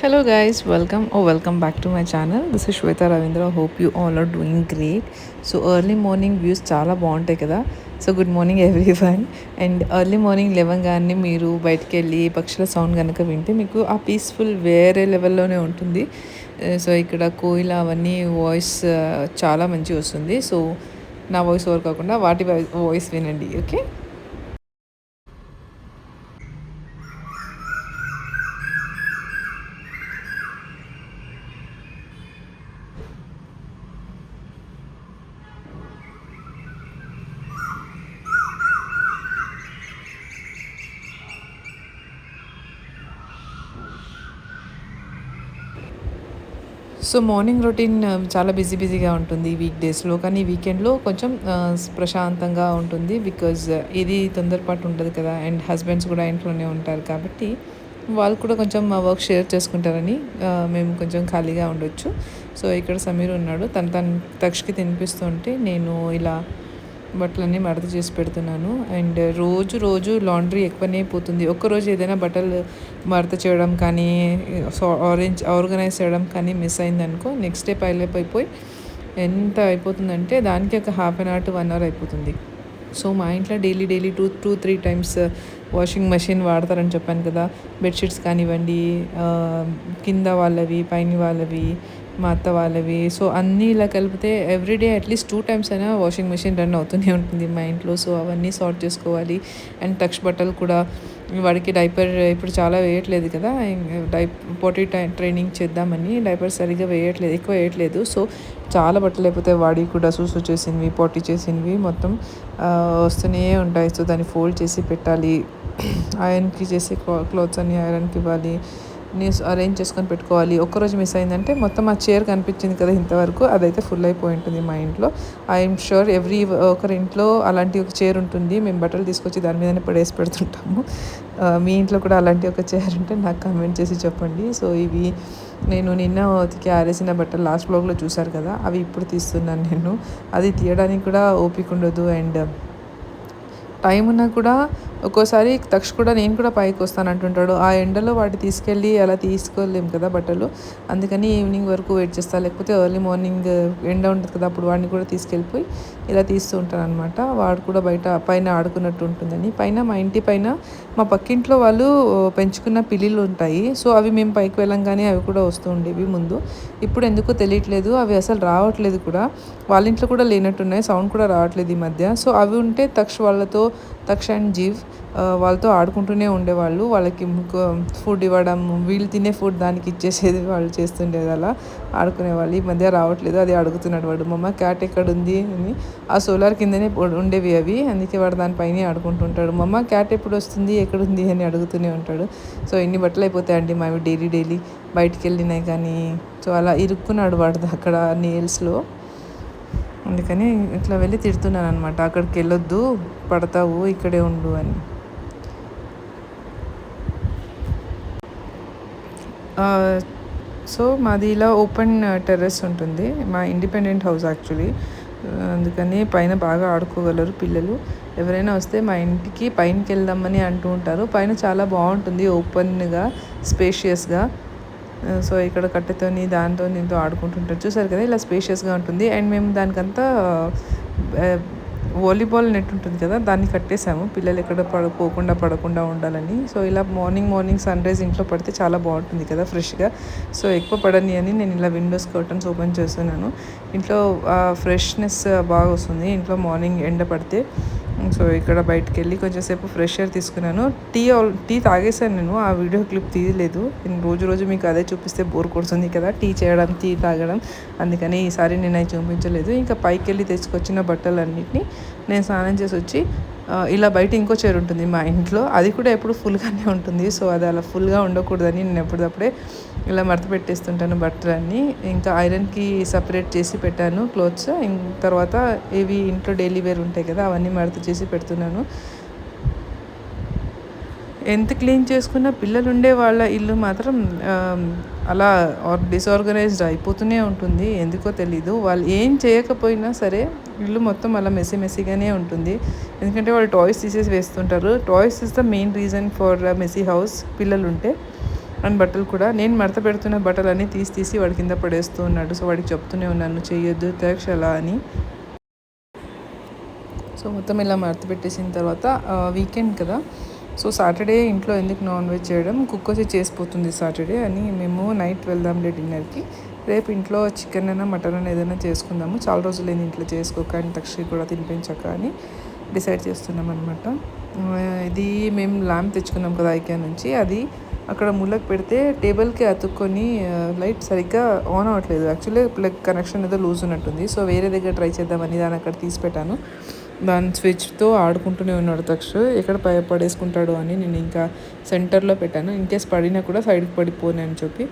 Hello guys, welcome back to my channel. This is Shweta Ravindra. Hope you all are doing great. So early morning views చాలా బాగుంటాయి కదా. So good morning everyone. And early morning లేవగానే మీరు బయటికి వెళ్ళి పక్షుల sound కనుక వింటే మీకు ఆ పీస్ఫుల్ వేరే లెవెల్లోనే ఉంటుంది. సో ఇక్కడ కోయిల అవన్నీ వాయిస్ చాలా మంచిగా వస్తుంది. సో నా వాయిస్ ఓవర్ కాకుండా వాటి వాయిస్ వినండి, ఓకే. సో మార్నింగ్ రొటీన్ చాలా బిజీగా ఉంటుంది వీక్ డేస్లో. కానీ వీకెండ్లో కొంచెం ప్రశాంతంగా ఉంటుంది. బికాజ్ ఇది తొందరపాటు ఉండదు కదా. అండ్ హస్బెండ్స్ కూడా ఇంట్లోనే ఉంటారు కాబట్టి వాళ్ళు కూడా కొంచెం మా వర్క్ షేర్ చేసుకుంటారని మేము కొంచెం ఖాళీగా ఉండొచ్చు. సో ఇక్కడ సమీర్ ఉన్నాడు, తను తక్షకి తినిపిస్తుంటే నేను ఇలా బట్టలన్నీ మడత చేసి పెడుతున్నాను. అండ్ రోజు లాండ్రీ ఎక్కువనే పోతుంది. ఒక్కరోజు ఏదైనా బట్టలు మడత చేయడం కానీ ఆర్గనైజ్ చేయడం కానీ మిస్ అయిందనుకో, నెక్స్ట్ డే పైలప్ అయిపోయి ఎంత అయిపోతుందంటే దానికి ఒక half an hour to 1 hour అయిపోతుంది. సో మా ఇంట్లో daily two three times washing machine వాడతారని చెప్పాను కదా. బెడ్షీట్స్ కానివ్వండి, కింద వాళ్ళవి, పైన వాళ్ళవి, మా అత్త వాళ్ళవి. సో అన్నీ ఇలా కలిపితే ఎవ్రీడే అట్లీస్ట్ 2 times అయినా వాషింగ్ మెషిన్ రన్ అవుతూనే ఉంటుంది మా ఇంట్లో. సో అవన్నీ సార్ట్ చేసుకోవాలి. అండ్ తక్ష బట్టలు కూడా, వాడికి డైపర్ ఇప్పుడు చాలా వేయట్లేదు కదా. పొటీ ట్రైనింగ్ చేద్దామని డైపర్ సరిగ్గా ఎక్కువ వేయట్లేదు. సో చాలా బట్టలు అయిపోతాయి. వాడికి కూడా సూసు చేసినవి, పొట్టి చేసినవి మొత్తం వస్తూనే ఉంటాయి. సో దాన్ని ఫోల్డ్ చేసి పెట్టాలి. ఐరన్కి చేసి క్లాత్స్ అన్ని ఐరన్కి ఇవ్వాలి. న్యూస్ అరేంజ్ చేసుకొని పెట్టుకోవాలి. ఒక్కరోజు మిస్ అయిందంటే మొత్తం ఆ చైర్ కనిపించింది కదా ఇంతవరకు, అదైతే ఫుల్ అయిపోయి ఉంటుంది మా ఇంట్లో. ఐఎమ్ షూర్ ఒకరి ఇంట్లో అలాంటి ఒక చైర్ ఉంటుంది. మేము బట్టలు తీసుకొచ్చి దాని మీదనే పడేసి పెడుతుంటాము. మీ ఇంట్లో కూడా అలాంటి ఒక చైర్ ఉంటే నాకు కామెంట్ చేసి చెప్పండి. సో ఇవి నేను నిన్న ఉతికి ఆరేసిన బట్టలు లాస్ట్ బ్లాగ్లో చూసారు కదా, అవి ఇప్పుడు తీస్తున్నాను నేను. అది తీయడానికి కూడా ఓపిక ఉండదు. అండ్ టైం ఉన్నా కూడా ఒక్కోసారి కూడా నేను కూడా పైకి వస్తాను అంటుంటాడు. ఆ ఎండలో వాటి తీసుకెళ్ళి అలా తీసుకోలేము కదా బట్టలు. అందుకని ఈవినింగ్ వరకు వెయిట్ చేస్తాను. లేకపోతే ఎర్లీ మార్నింగ్ ఎండ ఉంటుంది కదా, అప్పుడు వాడిని కూడా తీసుకెళ్ళిపోయి ఇలా తీస్తూ ఉంటాను అనమాట. వాడు కూడా పైన ఆడుకున్నట్టు ఉంటుందని. మా ఇంటి పైన మా పక్కింట్లో వాళ్ళు పెంచుకున్న పిల్లిలు ఉంటాయి. సో అవి మేము పైకి వెళ్ళంగానే అవి కూడా వస్తూ ఉండేవి ముందు. ఇప్పుడు ఎందుకో తెలియట్లేదు, అవి అసలు రావట్లేదు కూడా. వాళ్ళ ఇంట్లో కూడా లేనట్టున్నాయి, సౌండ్ కూడా రావట్లేదు ఈ మధ్య. సో అవి ఉంటే తక్ష అండ్ జీవ్ వాళ్ళతో ఆడుకుంటూనే ఉండేవాళ్ళు. వాళ్ళకి ఫుడ్ ఇవ్వడం, వీళ్ళు తినే ఫుడ్ దానికి ఇచ్చేసేది, వాళ్ళు చేస్తుండేది అలా ఆడుకునేవాళ్ళు. ఈ మధ్య రావట్లేదు. అది అడుగుతున్నాడు వాడు, మమ్మ క్యాట్ ఎక్కడుంది అని. ఆ సోలార్ కిందనే ఉండేవి అవి, అందుకే వాడు దానిపైనే ఆడుకుంటుంటాడు. మమ్మ క్యాట్ ఎప్పుడు వస్తుంది, ఎక్కడుంది అని అడుగుతూనే ఉంటాడు. సో ఇన్ని బట్టలు అయిపోతాయండి మావి డైలీ బయటికి వెళ్ళినాయి కానీ. సో అలా ఇరుక్కున్నాడు వాడు అక్కడ నేల్స్లో. అందుకని ఇట్లా వెళ్ళి తిడుతున్నాను అనమాట, అక్కడికి వెళ్ళొద్దు, పడతావు, ఇక్కడే ఉండు అని. సో మాది ఇలా ఓపెన్ టెర్రస్ ఉంటుంది, మా ఇండిపెండెంట్ హౌస్ యాక్చువల్లీ. అందుకని పైన బాగా ఆడుకోగలరు పిల్లలు. ఎవరైనా వస్తే మా ఇంటికి పైనకి వెళ్దామని అంటూ ఉంటారు. పైన చాలా బాగుంటుంది, ఓపెన్గా, స్పేషియస్గా. సో ఇక్కడ కట్టెతోని దాంతో దీంతో ఆడుకుంటుంటారు. చూసారు కదా ఇలా స్పేషియస్గా ఉంటుంది. అండ్ మేము దానికంతా వాలీబాల్ నెట్ ఉంటుంది కదా, దాన్ని కట్టేసాము పిల్లలు ఎక్కడ పడకుండా ఉండాలని. సో ఇలా మార్నింగ్ సన్ రైజ్ ఇంట్లో పడితే చాలా బాగుంటుంది కదా ఫ్రెష్గా. సో ఎక్కువ పడని అని నేను ఇలా విండోస్ కర్టన్స్ ఓపెన్ చేస్తున్నాను. ఇంట్లో ఫ్రెష్నెస్ బాగా వస్తుంది ఇంట్లో మార్నింగ్ ఎండ పడితే. సో ఇక్కడ బయటకు వెళ్ళి కొంచెంసేపు ఫ్రెష్ ఎయిర్ తీసుకున్నాను. టీ తాగేసాను నేను, ఆ వీడియో క్లిప్ తీయలేదు. నేను రోజు మీకు అదే చూపిస్తే బోర్ కొడుతుంది కదా, టీ చేయడం, టీ తాగడం. అందుకని ఈసారి నేను అవి చూపించలేదు. ఇంకా పైకి వెళ్ళి తెచ్చుకొచ్చిన బట్టలన్నింటినీ నేను స్నానం చేసి వచ్చి ఇలా బయట ఇంకో చైర్ ఉంటుంది మా ఇంట్లో, అది కూడా ఎప్పుడు ఫుల్గానే ఉంటుంది. సో అది అలా ఫుల్గా ఉండకూడదని నేను ఎప్పటికప్పుడే ఇలా మడత పెట్టేస్తుంటాను బట్టలన్నీ. ఇంకా ఐరన్కి సపరేట్ చేసి పెట్టాను క్లోత్స్. తర్వాత ఇవి ఇంట్లో డైలీ వేర్ ఉంటాయి కదా, అవన్నీ మడత చేసి పెడుతున్నాను. ఎంత క్లీన్ చేసుకున్నా పిల్లలు ఉండే వాళ్ళ ఇల్లు మాత్రం అలా డిసార్గనైజ్డ్ అయిపోతూనే ఉంటుంది. ఎందుకో తెలీదు, వాళ్ళు ఏం చేయకపోయినా సరే ఇల్లు మొత్తం అలా మెస్సీగానే ఉంటుంది. ఎందుకంటే వాళ్ళు టాయ్స్ తీసేసి వేస్తుంటారు. Toys is the main reason for messy house పిల్లలు ఉంటే. అండ్ బట్టలు కూడా నేను మడత పెడుతున్న బట్టలన్నీ తీసి వాడి కింద పడేస్తూ ఉన్నాడు. సో వాడికి చెప్తూనే ఉన్నాను చేయొద్దు త్యాక్ష అలా అని. సో మొత్తం ఇలా మడత పెట్టేసిన తర్వాత వీకెండ్ కదా, సో సాటర్డే ఇంట్లో ఎందుకు నాన్ వెజ్ చేయడం, కుక్ వచ్చి చేసిపోతుంది సాటర్డే అని మేము నైట్ వెళ్దాంలే డిన్నర్కి, రేపు ఇంట్లో చికెన్ అయినా మటన్ అయినా ఏదైనా చేసుకుందాము, చాలా రోజులు ఏంది ఇంట్లో చేసుకోక అని తక్షి కూడా తినిపించక అని డిసైడ్ చేస్తున్నాం అనమాట. ఇది మేము ల్యాంప్ తెచ్చుకున్నాం కదా ఐకియా నుంచి, అది అక్కడ ముళ్ళకి పెడితే టేబుల్కి అతుక్కొని లైట్ సరిగ్గా ఆన్ అవ్వట్లేదు. యాక్చువల్లీ ప్లగ్ కనెక్షన్ ఏదో లూజ్ ఉన్నట్టుంది. సో వేరే దగ్గర ట్రై చేద్దామని దాన్ని అక్కడ తీసి పెట్టాను. దాని స్విచ్తో ఆడుకుంటూనే ఉన్నాడు తక్ష, ఎక్కడ పడేసుకుంటాడు అని నేను ఇంకా సెంటర్లో పెట్టాను, ఇన్ కేస్ పడినా కూడా సైడ్కి పడిపోను అని చెప్పి.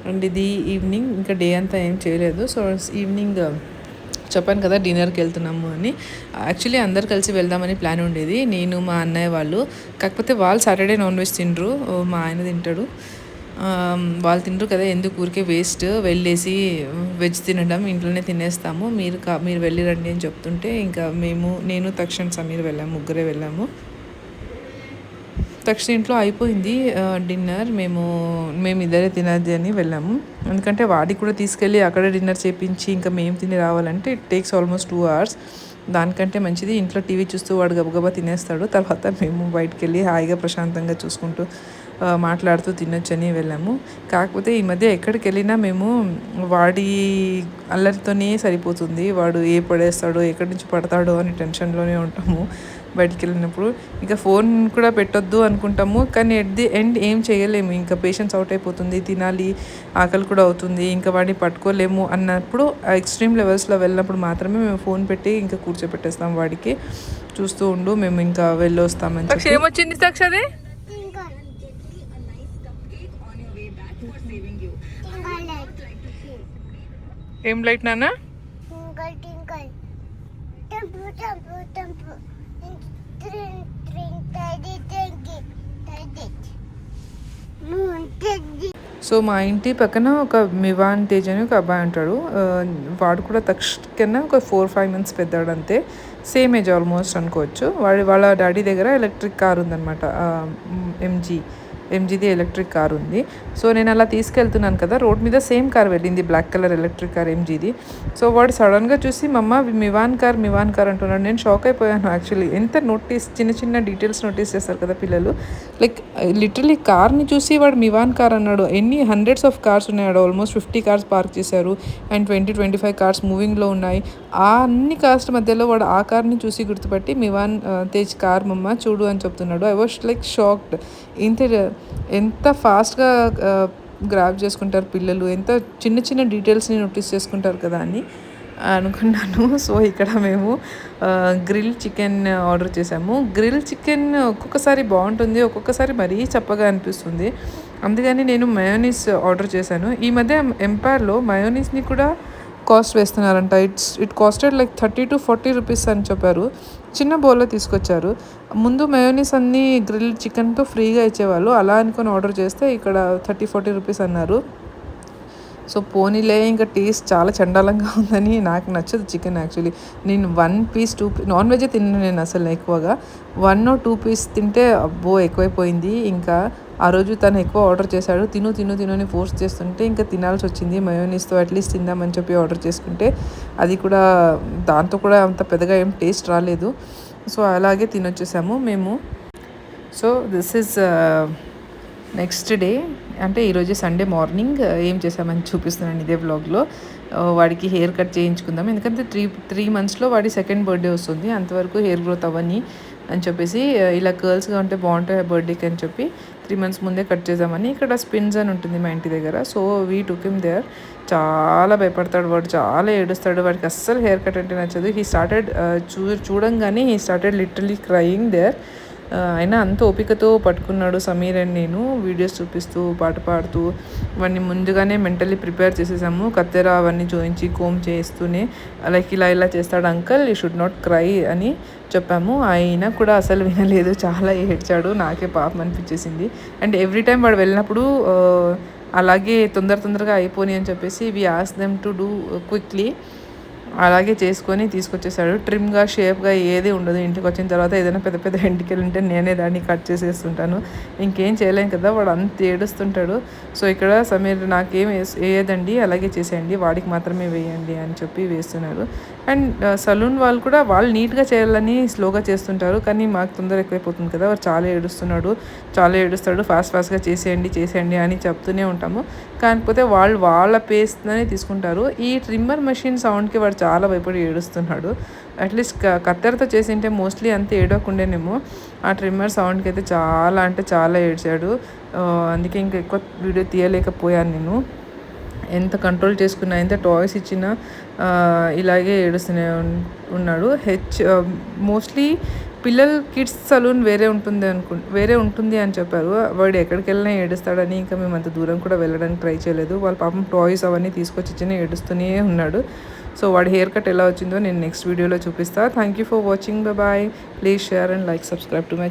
అండ్ ఇది ఈవినింగ్, ఇంకా డే అంతా ఏం చేయలేదు. సో ఈవినింగ్ చెప్పాను కదా డిన్నర్కి వెళ్తున్నాము అని. యాక్చువల్లీ అందరు కలిసి వెళ్దామని ప్లాన్ ఉండేది, నేను మా అన్నయ్య వాళ్ళు. కాకపోతే వాళ్ళు సాటర్డే నాన్ వెజ్ తినరు, మా ఆయన తింటాడు. వాళ్ళు తినరు కదా, ఎందుకు ఊరికే వేస్ట్, వెళ్ళేసి వెజ్ తినడం, ఇంట్లోనే తినేస్తాము, మీరు వెళ్ళి రండి అని చెప్తుంటే ఇంకా నేను తక్షణ సమీర్ వెళ్ళాము, ముగ్గురే వెళ్ళాము. తక్షణ ఇంట్లో అయిపోయింది డిన్నర్, మేము ఇద్దరే తినది అని వెళ్ళాము. ఎందుకంటే వాడికి కూడా తీసుకెళ్ళి అక్కడే డిన్నర్ చేయించి ఇంకా మేము తిని రావాలంటే ఇట్ టేక్స్ ఆల్మోస్ట్ 2 hours. దానికంటే మంచిది ఇంట్లో టీవీ చూస్తూ వాడు గబగబా తినేస్తాడు, తర్వాత మేము బయటికి వెళ్ళి హాయిగా ప్రశాంతంగా చూసుకుంటూ మాట్లాడుతూ తినొచ్చని వెళ్ళాము. కాకపోతే ఈ మధ్య ఎక్కడికి వెళ్ళినా మేము వాడి అల్లరితోనే సరిపోతుంది, వాడు పడేస్తాడో ఎక్కడి నుంచి పడతాడో అని టెన్షన్లోనే ఉంటాము బయటికి వెళ్ళినప్పుడు. ఇంకా ఫోన్ కూడా పెట్టొద్దు అనుకుంటాము, కానీ ఎట్ ది ఎండ్ ఏం చేయలేము, ఇంకా పేషెన్స్ అవుట్ అయిపోతుంది, తినాలి, ఆకలి కూడా అవుతుంది, ఇంకా వాడిని పట్టుకోలేము అన్నప్పుడు ఎక్స్ట్రీమ్ లెవెల్స్లో వెళ్ళినప్పుడు మాత్రమే మేము ఫోన్ పెట్టి ఇంకా కూర్చోపెట్టేస్తాం, వాడికి చూస్తూ ఉండు మేము ఇంకా వెళ్ళొస్తామని చెప్పి. ఏమొచ్చింది సాక్షి, ఏం లైట్ నాన్న? సో మా ఇంటి పక్కన ఒక మివాన్ తేజ్ అని ఒక అబ్బాయి ఉంటాడు, వాడు కూడా కన్నా ఒక 4-5 months పెద్దాడు అంతే, సేమ్ ఏజ్ ఆల్మోస్ట్ అనుకోవచ్చు. వాళ్ళ డాడీ దగ్గర ఎలక్ట్రిక్ కార్ ఉందన్నమాట, ఎంజీది ఎలక్ట్రిక్ కార్ ఉంది. సో నేను అలా తీసుకెళ్తున్నాను కదా, రోడ్ మీద సేమ్ కార్ వెళ్ళింది, బ్లాక్ కలర్ ఎలక్ట్రిక్ కార్ ఎంజీది. సో వాడు సడన్గా చూసి మమ్మ మివాన్ కార్ అంటున్నాడు. నేను షాక్ అయిపోయాను యాక్చువల్లీ. ఎంత చిన్న డీటెయిల్స్ నోటీస్ చేస్తారు కదా పిల్లలు, లైక్ లిటరలీ కార్ని చూసి వాడు మివాన్ కార్ అన్నాడు. ఎన్ని హండ్రెడ్స్ ఆఫ్ కార్స్ ఉన్నాయి, ఆల్మోస్ట్ 50 cars పార్క్ చేశారు అండ్ 20-25 cars మూవింగ్లో ఉన్నాయి. ఆ అన్ని కార్స్ మధ్యలో వాడు ఆ కార్ని చూసి గుర్తుపట్టి మివాన్ తేజ్ కార్ మమ్మ చూడు అని చెప్తున్నాడు. I was like shocked. ఎంత ఫాస్ట్గా గ్రాప్ చేసుకుంటారు పిల్లలు, ఎంత చిన్న డీటెయిల్స్ని నోటీస్ చేసుకుంటారు కదా అని అనుకున్నాను. సో ఇక్కడ మేము గ్రిల్ చికెన్ ఆర్డర్ చేసాము. గ్రిల్ చికెన్ ఒక్కొక్కసారి బాగుంటుంది, ఒక్కొక్కసారి మరీ చప్పగా అనిపిస్తుంది, అందుకని నేను మయోనీస్ ఆర్డర్ చేశాను. ఈ మధ్య ఎంపైర్లో మయోనీస్ని కూడా కాస్ట్ వేస్తున్నారంట. ఇట్ కాస్టెడ్ లైక్ 30-40 rupees అని చెప్పారు. చిన్న బౌల్లో తీసుకొచ్చారు. ముందు మయోనీస్ అన్నీ గ్రిల్ చికెన్తో ఫ్రీగా ఇచ్చేవాళ్ళు, అలా అనుకొని ఆర్డర్ చేస్తే ఇక్కడ 30-40 rupees అన్నారు. సో పోనీలే, ఇంకా టేస్ట్ చాలా చండాలంగా ఉందని, నాకు నచ్చదు చికెన్ యాక్చువల్లీ. నేను 1 piece 2 నాన్ వెజ్ తిన్నాను నేను అసలు ఎక్కువగా, 1 or 2 pieces తింటే అబ్బో ఎక్కువైపోయింది. ఇంకా ఆ రోజు తను ఎక్కువ ఆర్డర్ చేశాడు, తిను అని ఫోర్స్ చేస్తుంటే ఇంకా తినాల్సి వచ్చింది. మయోనీస్తో అట్లీస్ట్ తిందామని చెప్పి ఆర్డర్ చేసుకుంటే అది కూడా దాంతో కూడా అంత పెద్దగా ఏం టేస్ట్ రాలేదు. సో అలాగే తినొచ్చేసాము మేము. So this is next day, అంటే ఈరోజు సండే మార్నింగ్ ఏం చేసామని చూపిస్తున్నాను ఇదే వ్లాగ్లో. వాడికి హెయిర్ కట్ చేయించుకుందాం, ఎందుకంటే 3 monthsలో వాడి 2nd birthday వస్తుంది, అంతవరకు హెయిర్ గ్రోత్ అవ్వని అని చెప్పేసి, ఇలా కర్ల్స్గా ఉంటే బాగుంటాయి బర్త్డేకి అని చెప్పి 3 months ముందే కట్ చేద్దామని. ఇక్కడ స్పిన్స్ అని ఉంటుంది మా ఇంటి దగ్గర, so we took him there. చాలా భయపడతాడు వాడు, చాలా ఏడుస్తాడు, వాడికి అస్సలు హెయిర్ కట్ అంటే నచ్చదు. హీ స్టార్టెడ్ చూడంగానే he started literally crying there. అయినా అంత ఓపికతో పట్టుకున్నాడు సమీర్ అండ్ నేను, వీడియోస్ చూపిస్తూ పాట పాడుతూ. వాడిని ముందుగానే మెంటల్లీ ప్రిపేర్ చేసేసాము, కత్తెర అవన్నీ చూపించి కోమ్ చేస్తూనే, లైక్ ఇలా చేస్తాడు uncle, you should not cry అని చెప్పాము. అయినా కూడా అసలు వినలేదు, చాలా ఏడ్చాడు, నాకే పాపం అనిపించేసింది. అండ్ ఎవ్రీ టైం వాడు వెళ్ళినప్పుడు అలాగే తొందరగా అయిపోని అని చెప్పేసి we ask them to do quickly. అలాగే చేసుకొని తీసుకొచ్చేసాడు. ట్రిమ్‌గా, షేప్‌గా ఏది ఉండదు. ఇంటికొచ్చిన తర్వాత ఏదైనా పెద్ద పెద్ద ఎంటికలుంటే నేనే దాన్ని కట్ చేసేస్తుంటాను. ఇంకేం చేయలేం కదా! వాడు అంత ఏడుస్తుంటాడు. సో, ఇక్కడ సమీర్ నాకేం ఏయదండి అలాగే చేసేయండి. వాడికి మాత్రమే వేయండి అని చెప్పి వేస్తున్నారు. అండ్ సలూన్ వాళ్ళు కూడా వాళ్ళు నీట్‌గా చేయాలని స్లోగా చేస్తుంటారు. కానీ మాకు తొందర ఎక్కువైపోతుంది కదా! వాడు చాలా ఏడుస్తున్నాడు. చాలా ఏడుస్తాడు. ఫాస్ట్‌గా చేసేయండి అని చెప్తూనే ఉంటాము. కాకపోతే వాళ్ళు వాళ్ళ పేస్‌తోనే తీసుకుంటారు. ఈ ట్రిమ్మర్ మెషిన్ సౌండ్‌కి వాడు చాలా భయపడి ఏడుస్తున్నాడు. అట్‌లీస్ట్ కత్తెరతో చేసింటే మోస్ట్‌లీ అంత ఏడవకుండేనేమో. ఆ ట్రిమ్మర్ సౌండ్‌కి అయితే చాలా అంటే చాలా ఏడ్చాడు. అందుకే ఇంకా ఎక్కువ వీడియో తీయలేకపోయాను నేను. ఎంత కంట్రోల్ చేసుకున్నా, ఎంత టాయ్స్ ఇచ్చినా ఇలాగే ఏడుస్తూనే ఉన్నాడు. మోస్ట్లీ కిడ్స్ సలూన్ వేరే ఉంటుంది అని చెప్పారు. వాడు ఎక్కడికి వెళ్ళినా ఏడుస్తాడని ఇంకా మేము అంత దూరం కూడా వెళ్ళడానికి ట్రై చేయలేదు. వాళ్ళ పాపం టాయ్స్ అవన్నీ తీసుకొచ్చి ఇచ్చినా ఏడుస్తూనే ఉన్నాడు. సో వాడి హెయిర్ కట్ ఎలా వచ్చిందో నేను నెక్స్ట్ వీడియోలో చూపిస్తాను. Thank you for watching. Bye. Please share and like, subscribe to my